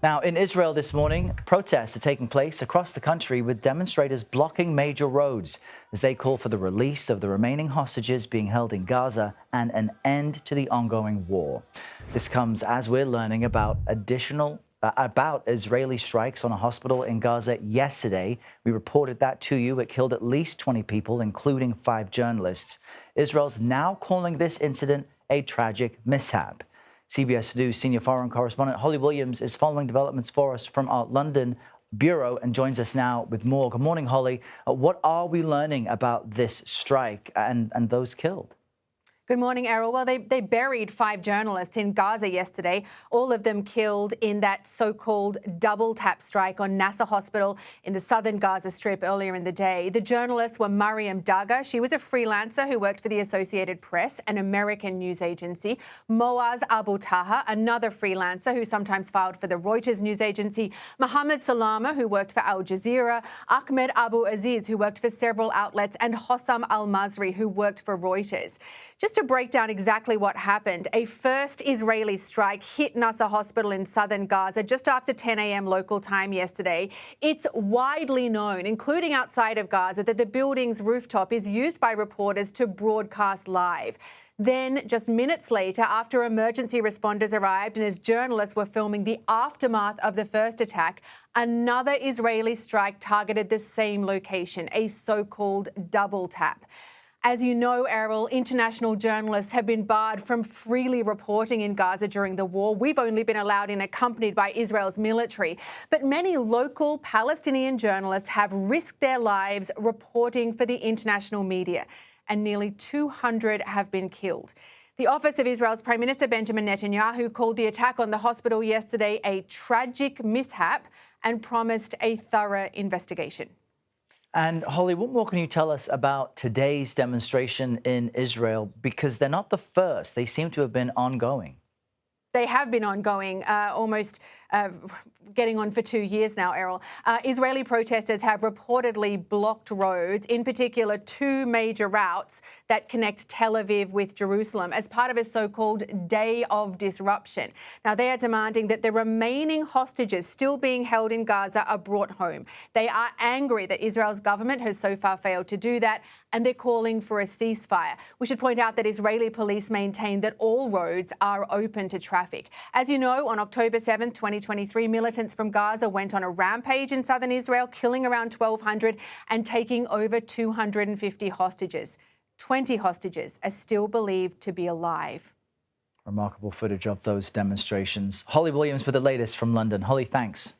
Now, in Israel this morning, protests are taking place across the country with demonstrators blocking major roads as they call for the release of the remaining hostages being held in Gaza and an end to the ongoing war. This comes as we're learning about Israeli strikes on a hospital in Gaza yesterday. We reported that to you. It killed at least 20 people, including 5 journalists. Israel's now calling this incident a tragic mishap. CBS News senior foreign correspondent Holly Williams is following developments for us from our London bureau and joins us now with more. Good morning, Holly. What are we learning about this strike and those killed? Good morning, Errol. Well, they buried 5 journalists in Gaza yesterday, all of them killed in that so-called double-tap strike on Nasser Hospital in the southern Gaza Strip earlier in the day. The journalists were Mariam Daga. She was a freelancer who worked for the Associated Press, an American news agency. Moaz Abu Taha, another freelancer who sometimes filed for the Reuters news agency. Mohammed Salama, who worked for Al Jazeera. Ahmed Abu Aziz, who worked for several outlets. And Hossam Al-Masri, who worked for Reuters. Just to break down exactly what happened, a first Israeli strike hit Nasser Hospital in southern Gaza just after 10 a.m. local time yesterday. It's widely known, including outside of Gaza, that the building's rooftop is used by reporters to broadcast live. Then, just minutes later, after emergency responders arrived and as journalists were filming the aftermath of the first attack, another Israeli strike targeted the same location, a so-called double tap. As you know, Errol, international journalists have been barred from freely reporting in Gaza during the war. We've only been allowed in accompanied by Israel's military. But many local Palestinian journalists have risked their lives reporting for the international media, and nearly 200 have been killed. The office of Israel's Prime Minister Benjamin Netanyahu called the attack on the hospital yesterday a tragic mishap and promised a thorough investigation. And Holly, what more can you tell us about today's demonstration in Israel? Because they're not the first. They seem to have been ongoing. They have been ongoing, almost getting on for 2 years now, Errol. Israeli protesters have reportedly blocked roads, in particular 2 major routes that connect Tel Aviv with Jerusalem as part of a so-called day of disruption. Now, they are demanding that the remaining hostages still being held in Gaza are brought home. They are angry that Israel's government has so far failed to do that, and they're calling for a ceasefire. We should point out that Israeli police maintain that all roads are open to traffic. As you know, on October 7th, 2023, militants from Gaza went on a rampage in southern Israel, killing around 1,200 and taking over 250 hostages. 20 hostages are still believed to be alive. Remarkable footage of those demonstrations. Holly Williams with the latest from London. Holly, thanks.